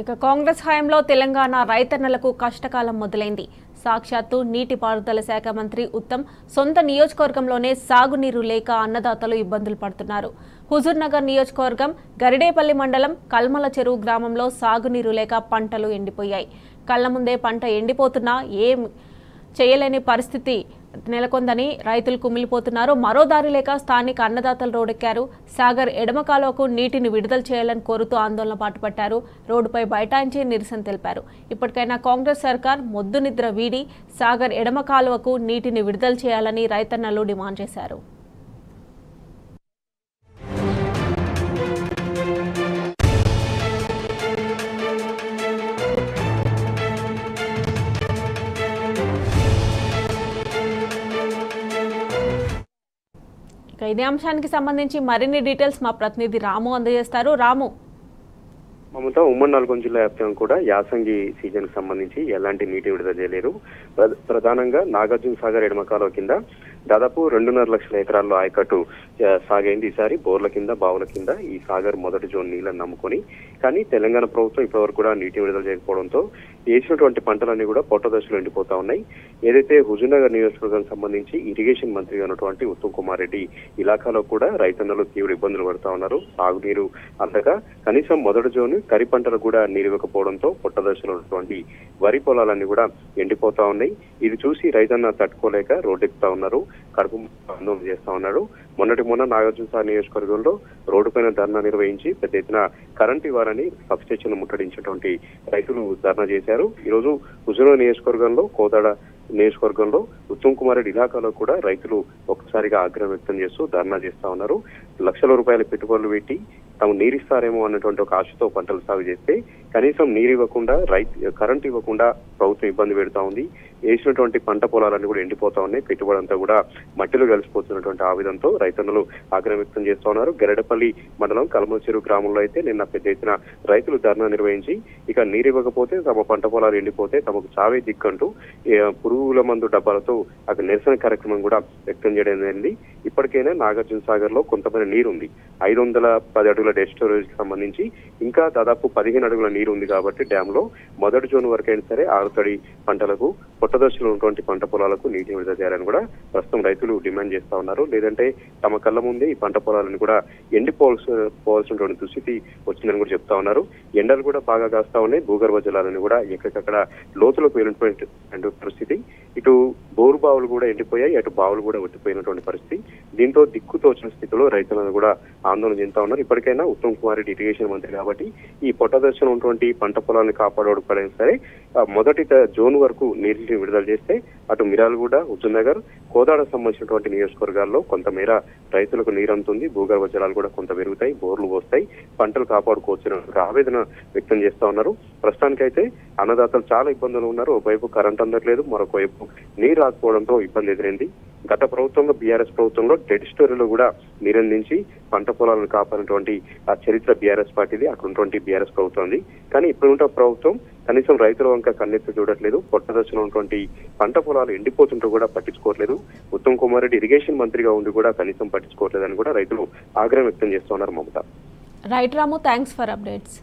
ఇక కాంగ్రెస్ హయాంలో తెలంగాణ రైతన్నలకు కష్టకాలం మొదలైంది. సాక్షాత్తు నీటిపారుదల శాఖ మంత్రి ఉత్తమ్ సొంత నియోజకవర్గంలోనే సాగునీరు లేక అన్నదాతలు ఇబ్బందులు పడుతున్నారు. హుజూర్నగర్ నియోజకవర్గం గరిడేపల్లి మండలం కల్మల చెరువు గ్రామంలో సాగునీరు లేక పంటలు ఎండిపోయాయి. కళ్ల ముందే పంట ఎండిపోతున్నా ఏం చేయలేని పరిస్థితి నెలకొందని రైతులు కుమిలిపోతున్నారు. మరో దారి లేక స్థానిక అన్నదాతలు రోడ్డెక్కారు. సాగర్ ఎడమ కాలువకు నీటిని విడుదల చేయాలని కోరుతూ ఆందోళన పాటుపట్టారు. రోడ్డుపై బైఠాయించి నిరసన తెలిపారు. ఇప్పటికైనా కాంగ్రెస్ సర్కార్ మొద్దు నిద్ర వీడి సాగర్ ఎడమ కాలువకు నీటిని విడుదల చేయాలని రైతన్నలు డిమాండ్ చేశారు. ఇదే అంశానికి సంబంధించి మరిన్ని డీటెయిల్స్ మా ప్రతినిధి రాము అందజేస్తారు. రాము, మమత, ఉమ్మడి నల్గొండ జిల్లా వ్యాప్తంగా కూడా యాసంగి సీజన్ కి సంబంధించి ఎలాంటి నీటి విడుదల చేయలేరు. ప్రధానంగా నాగార్జున సాగర్ ఎడమ కాలువ కింద దాదాపు 2.5 లక్షల ఎకరాల్లో ఆయకట్టు సాగైంది. ఈసారి బోర్ల కింద బావుల కింద ఈ సాగర్ మొదటి జోన్ నీళ్ళని నమ్ముకొని, కానీ తెలంగాణ ప్రభుత్వం ఇప్పటివరకు కూడా నీటి విడుదల చేయకపోవడంతో వేసినటువంటి పంటలన్నీ కూడా పొట్ట దశలో ఎండిపోతా ఉన్నాయి. ఏదైతే హుజూర్నగర్ నియోజకవర్గానికి సంబంధించి ఇరిగేషన్ మంత్రిగా ఉన్నటువంటి ఉత్తమ్ కుమార్ రెడ్డి ఇలాకాలో కూడా రైతన్నలు తీవ్ర ఇబ్బందులు పడుతా ఉన్నారు. సాగునీరు అందక కనీసం మొదటి జోన్ కరి పంటలు కూడా నీరు ఇవ్వకపోవడంతో పొట్ట దశలో ఉన్నటువంటి వరి పొలాలన్నీ కూడా ఎండిపోతా ఉన్నాయి. ఇది చూసి రైతన్న తట్టుకోలేక రోడ్డెక్కుతా ఉన్నారు, కడుపు ఆందోళన చేస్తా ఉన్నారు. మొన్న నాగార్జున సాగర్ నియోజకవర్గంలో రోడ్డుపైన ధర్నా నిర్వహించి పెద్ద ఎత్తున కరెంట్ ఇవ్వాలని సబ్స్టేషన్ ముట్టడించినటువంటి రైతులు ధర్నా చేశారు. ఈరోజు హుజూర్నగర్ నియోజకవర్గంలో కోదాడ నియోజకవర్గంలో ఉత్తమ్ కుమార్ రెడ్డి ఇలాకాలో కూడా రైతులు ఒక్కసారిగా ఆగ్రహం వ్యక్తం చేస్తూ ధర్నా చేస్తా ఉన్నారు. లక్షల రూపాయల పెట్టుబడులు పెట్టి తాము నీరిస్తారేమో అన్నటువంటి ఒక ఆశతో పంటలు సాగు చేస్తే కనీసం నీరు ఇవ్వకుండా కరెంట్ ఇవ్వకుండా ప్రభుత్వం ఇబ్బంది పెడతా ఉంది. వేసినటువంటి పంట పొలాలన్నీ కూడా ఎండిపోతా ఉన్నాయి. పెట్టుబడి అంతా కూడా మట్టిలో కలిసిపోతున్నటువంటి ఆవిధంతో రైతన్నలు ఆగ్రహం వ్యక్తం చేస్తా ఉన్నారు. గరిడపల్లి మండలం కల్మల చెరువు గ్రామంలో అయితే నిన్న పెద్ద ఎత్తున రైతులు ధర్నా నిర్వహించి ఇక నీరు ఇవ్వకపోతే తమ పంట పొలాలు ఎండిపోతే తమకు చావే దిక్కంటూ పురుగుల మందు డబ్బాలతో అక్కడ నిరసన కార్యక్రమం కూడా వ్యక్తం చేయడం జరిగింది. ఇప్పటికైనా నాగార్జున సాగర్ లో కొంతమంది నీరు ఉంది. 510 అడుగుల డెడ్ స్టోరేజ్ కి సంబంధించి ఇంకా దాదాపు 15 అడుగుల నీరు ఉంది కాబట్టి డ్యామ్ లో మొదటి జోన్ వరకైనా సరే ఆరుతడి పంటలకు పొట్టదశలో ఉన్నటువంటి పంట పొలాలకు నీటిని విడుదల చేయాలని కూడా ప్రస్తుతం రైతులు డిమాండ్ చేస్తా ఉన్నారు. లేదంటే తమ కళ్ళ ముందే ఈ పంట పొలాలను కూడా ఎండిపోవాల్సినటువంటి దుస్థితి వచ్చిందని కూడా చెప్తా ఉన్నారు. ఎండలు కూడా బాగా కాస్తా ఉన్నాయి. భూగర్భ జలాలను కూడా ఎక్కడికక్కడ లోతులకు వెళ్ళినటువంటి పరిస్థితి. ఇటు బోరు బావులు కూడా ఎండిపోయాయి, అటు బావులు కూడా ఒట్టిపోయినటువంటి పరిస్థితి. దీంతో దిక్కుతో వచ్చిన స్థితిలో రైతులను కూడా ఆందోళన చెందుతా ఉన్నారు. ఇప్పటికైనా ఉత్తమ్ కుమార్ రెడ్డి ఇరిగేషన్ మంత్రి కాబట్టి ఈ పొట్ట దశలో ఉన్నటువంటి పంట పొలాలను కాపాడకపోయినా సరే మొదటి జోన్ వరకు నీటిని విడుదల చేస్తే అటు మిర్యాలగూడ, హుజూర్నగర్, కోదాడ సంబంధించినటువంటి నియోజకవర్గాల్లో కొంతమేర రైతులకు నీరంతుంది. భూగర్భ జలాలు కూడా కొంత పెరుగుతాయి, బోర్లు పోస్తాయి, పంటలు కాపాడుకోవచ్చు ఆవేదన వ్యక్తం చేస్తా ఉన్నారు. ప్రస్తుతానికైతే అన్నదాతలు చాలా ఇబ్బందులు ఉన్నారు. ఒకవైపు కరెంట్ అందట్లేదు, మరొక వైపు నీరు రాకపోవడంతో ఇబ్బంది ఎదురైంది. గత ప్రభుత్వంలో బీఆర్ఎస్ ప్రభుత్వంలో డెడ్ స్టోరీలో కూడా నీరందించి పంట పొలాలను కాపాడినటువంటి ఆ చరిత్ర బీఆర్ఎస్ పార్టీది, అక్కడ ఉన్నటువంటి బీఆర్ఎస్ ప్రభుత్వం ఉంది. కానీ ఇప్పుడున్న ప్రభుత్వం కనీసం రైతుల వంక కన్నెత్తి చూడట్లేదు. పొట్ట దశలో ఉన్నటువంటి పంట పొలాలు ఎండిపోతుంటూ కూడా పట్టించుకోవట్లేదు. ఉత్తమ్ కుమార్ రెడ్డి ఇరిగేషన్ మంత్రిగా ఉండి కూడా కనీసం పట్టించుకోవట్లేదని కూడా రైతులు ఆగ్రహం వ్యక్తం చేస్తున్నారు. Mamata. Right Ramu, thanks for updates.